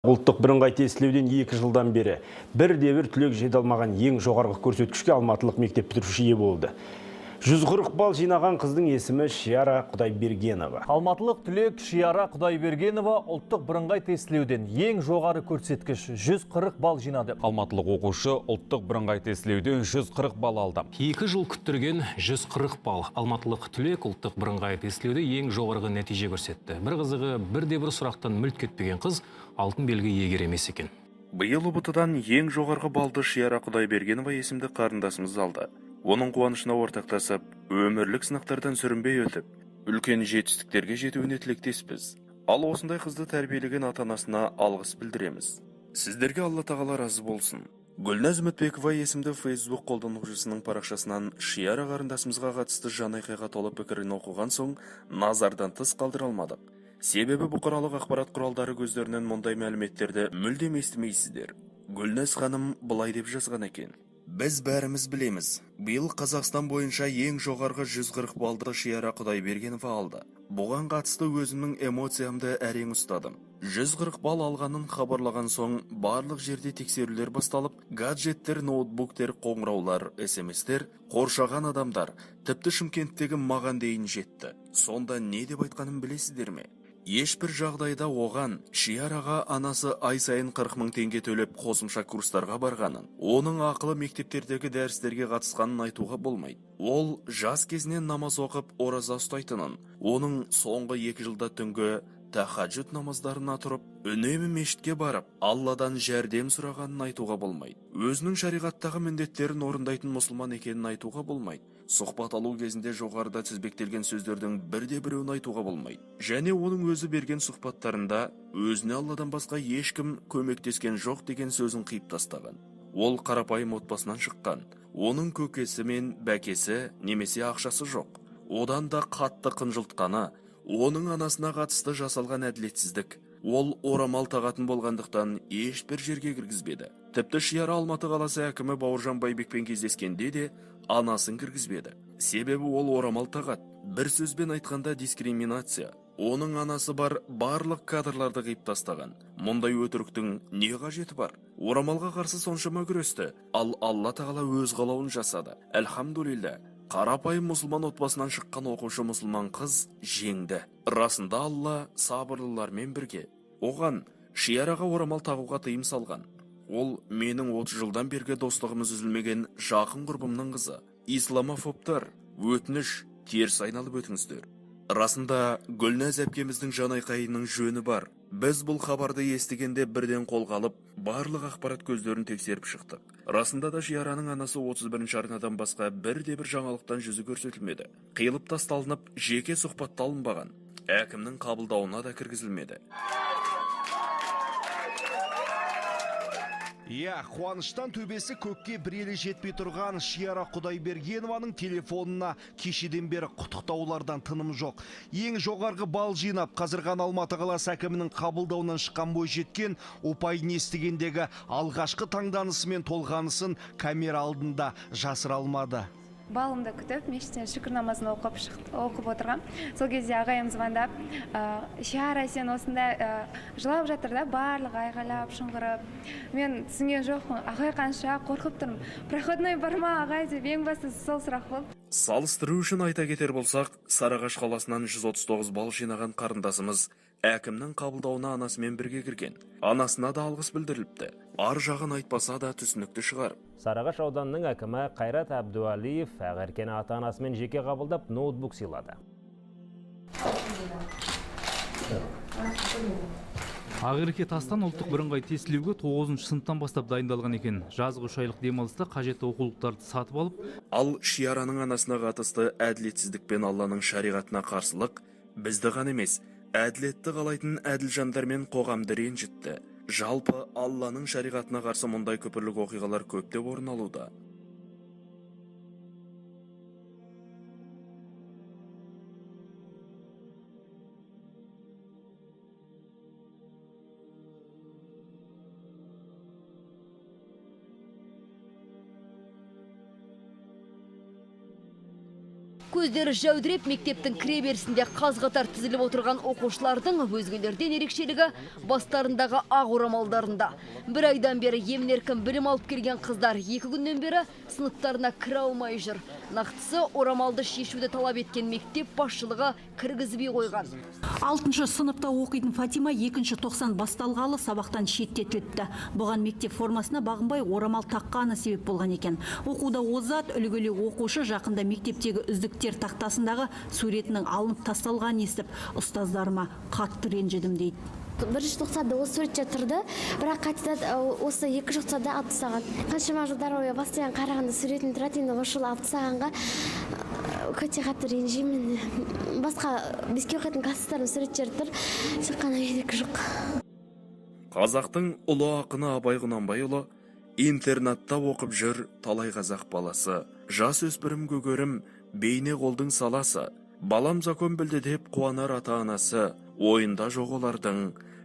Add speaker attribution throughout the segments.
Speaker 1: Ұлттық бірыңғай тестілеуден 2 жылдан бері бірде-бір түлек жете алмаған ең жоғарғы көрсеткішке алматылық мектеп бітіруші ие болды. 140 балл жинаған қыздың есімі Шияра Құдайбергенова.
Speaker 2: Алматылық түлек Шияра Құдайбергенова ұлттық бірыңғай тестілеуден ең жоғары көрсеткіш 140 балл жинады.
Speaker 3: Алматылық оқушы ұлттық бірыңғай тестілеуден 140 балл алды.
Speaker 4: 2 жыл күттірген 140 балл. Алматылық түлек ұлттық бірыңғай тестілеуде ең жоғарғы нәтиже көрсетті. Бір қызығы бірде-бір сұрақтан мүлт кетпеген қыз алтын белгі иегері емес екен.
Speaker 5: Биыл ұбытыдан ең жоғарғы балды Шияра Құдайбергенова есімді қарындасымыз алды. Оның қуанышына ортақтасып, өмірлік сынақтардан сүрінбей өтіп, үлкен жетістіктерге жетуіне тілектеспіз. Ал осындай қызды тәрбиелеген ата-анасына алғыс білдіреміз. Сіздерге Алла тағала разы болсын. Гүлназ Үмітбекова есімді Facebook қолданушысының парақшасынан Шияра қарындасымызға қатысты жан айқайға толы пікірін оқыған соң, назардан тыс қалдыра алмадық. Себебі бұқаралық ақпарат құралдары көздерінен мұндай мәліметтерді мүлдем естімейсіздер. Гүлназ ханым былай деп жазған екен: Біз бәріміз білеміз, биыл Қазақстан бойынша ең жоғарғы 140 балды Шияра Құдайбергенова алды. Бұған қатысты өзімнің эмоциямды әрең ұстадым. 140 балл алғанын хабарлаған соң, барлық жерде тексерулер басталып, гаджеттер, ноутбуктер, қоңыраулар, смс-тер, қоршаған адамдар, тіпті Шымкенттегі маған дейін жетті. Сонда не деп айтқанын білесіздер ме? Ешбір жағдайда оған Шияраға анасы ай сайын 40 мың теңге төлеп қосымша курстарға барғанын, оның ақылы мектептердегі дәрістерге қатысқанын айтуға болмайды. Ол жас кезінен намаз оқып, ораза ұстайтынын, оның соңғы 2 жылда түнгі тахаджуд намаздарына тұрып, үнемі мешітке барып, Алладан жәрдем сұрағанын айтуға болмайды. Өзінің шариғаттағы міндеттерін орындайтын мұсылман екенін айтуға болмайды. Сұхбат алу кезінде жоғарыда тізбектелген сөздердің бірде-біреуін айтуға болмайды. Және оның өзі берген сұхбаттарында өзіне Алладан басқа ешкім көмектескен жоқ деген сөзін қиып тастаған. Ол қарапайым отбасынан шыққан. Оның көкесі мен бәкесі немесе ақшасы жоқ. Одан да қатты қынжылтқаны, оның анасына қатысты жасалған әділетсіздік. Ол орамал тағатын болғандықтан ешбір жерге кіргізбеді. Тіпті Шияра Алматы қаласы әкімі Бауыржан Байбекпен кездескенде де анасын кіргізбеді. Себебі ол орамал тағат. Бір сөзбен айтқанда дискриминация. Оның анасы бар барлық кадрларды қиып тастаған. Мұндай өтіріктің не қажеті бар? Орамалға қарсы соншама күресті. Ал Алла тағала өз қалауын жасады. Әлхамдулилля. Қарапайым мұсылман отбасынан шыққан оқушы мұсылман қыз жеңді. Расында Алла сабырлылармен бірге. Оған Шияраға орамал тағуға тыйым салған. Ол менің 30 жылдан бергі достығымыз үзілмеген жақын құрбымның қызы. Исламофобтар, өтініш, теріс айналып өтіңіздер. Расында Гүлназ әпкеміздің жан айқайының жөні бар. Біз бұл хабарды естігенде бірден қолға алып, барлық ақпарат көздерін тексеріп шықтық. Расында да Шияраның анасы 31-ші арнадан басқа бірде-бір жаңалықтан жүзі көрсетілмеді. Қиылып тасталынып, жеке сұхбатта алынбаған. Әкімнің қабылдауына да кіргізілмеді.
Speaker 6: Қуаныштан төбесі көкке бір елі жетпей тұрған Шияра Құдайбергенованың телефонына кешеден бері құттықтаулардан тыным жоқ. Ең жоғарғы балл жинап, қазір ғана Алматы қаласы әкімінің қабылдауынан шыққан бойжеткен ұпайын естігендегі алғашқы таңданысы мен толғанысын камера алдында жасыра алмады.
Speaker 7: Балымды күтіп, мешіттен шүкір намазын оқып отырғам. Сол кезде ағайым звондап, Шияра, сен осында жылап жатыр да, барлық айғайлап, шыңғырып. Мен түсінген жоқпын, ағай қанша қорқып тұрмын. Проходной бар ма ағай деп ең бастысы сол сұрақ болды.
Speaker 5: Салыстыру үшін айта кетер болсақ, Сарыағаш қаласынан 139 балл жинаған қарындасымыз әкімнің қабылдауына анасымен бірге кірген. Анасына да алғыс білдіріліпті. Ар жағын айтпаса да түсінікті шығар.
Speaker 8: Сарыағаш ауданының әкімі Қайрат Әбдуәлиев Ақеркені ата-анасымен жеке қабылдап ноутбук сыйлады.
Speaker 9: Ақерке Тастан ұлттық бірыңғай тестілеуге 9-шы сыныптан бастап дайындалған екен. Жазғы 3 айлық демалыста қажетті оқулықтарды сатып алып,
Speaker 5: ал Шияраның анасына қатысты әділетсіздік пен Алланың шариғатына қарсылық бізді ғана емес, әділетті қалайтын әділ жандар мен қоғамды ренжітті. Жалпы Алланың шариғатына қарсы мұндай күпірлік оқиғалар көптеп орын алуда.
Speaker 10: Көздері жәудіреп, мектептің кіреберісінде қаз-қатар тізіліп отырған оқушылардың өзгелерден ерекшелігі бастарындағы ақ орамалдарында. Бір айдан бері емін-еркін білім алып келген қыздар 2 күннен бері сыныптарына кіре алмай жүр. Нақтысы орамалды шешуді талап еткен мектеп басшылығы кіргізбей қойған.
Speaker 11: 6 сыныпта оқитын Фатима 2-90 басталғалы сабақтан шеттетіліпті. Бұған мектеп формасына бағынбай орамал таққаны себеп болған екен. Оқуда озат, үлгілі оқушы жақында мектептегі үздіктер тақтасындағы суретінің алынып тасталған естіп, ұстаздарыма қатты ренжідім дейді.
Speaker 12: Бірінші тоқсанда осы суретте тұрды, бірақ қайтадан осы 2 тоқсанда алып тастаған. Қаншама жылдар бойы бастан қарағанда суретін тұрады, енді осы жылы алып тастағанға өте қатты ренжимін. Басқа беске оқитын класстардың суреттері тұр, тек қана менікі жоқ.
Speaker 5: Қазақтың ұлы ақыны Абай Құнанбайұлы интернатта оқып жүр талай қазақ баласы. Жас өспірім көгерім бейне қолдың саласы. Балам закон білді деп қуанар ата-анасы. Ойында жоқ олардың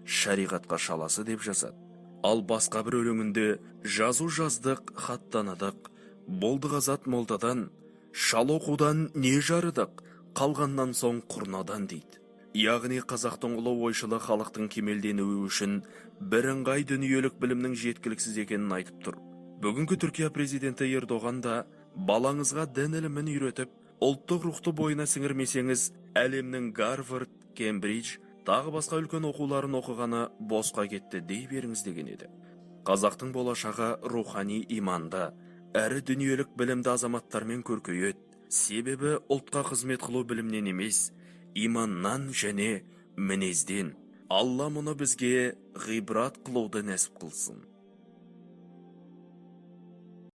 Speaker 5: шариғатқа шаласы деп жазады. Ал басқа бір өлеңінде жазу жаздық, хат таныдық. Болды ғазат молдадан, шал оқудан не жарыдық, қалғаннан соң құрнадан дейді. Яғни қазақтың ұлы ойшылы халықтың кемелденуі үшін бірыңғай дүниелік білімнің жеткіліксіз екенін айтып тұр. Бүгінгі Түркия президенті Ердоған да балаңызға дін ілімін үйретіп, ұлттық рухты бойына сіңірмесеңіз, әлемнің Гарвард, Кембридж, тағы басқа үлкен оқуларын оқығаны босқа кетті дей беріңіз деген еді. Қазақтың болашағы рухани иманда, әрі дүниелік білімді азаматтармен көркейеді. Себебі ұлтқа қызмет қылу білімнен емес, иманнан және мінезден. Алла мұны бізге ғибрат қылуды нәсіп қылсын.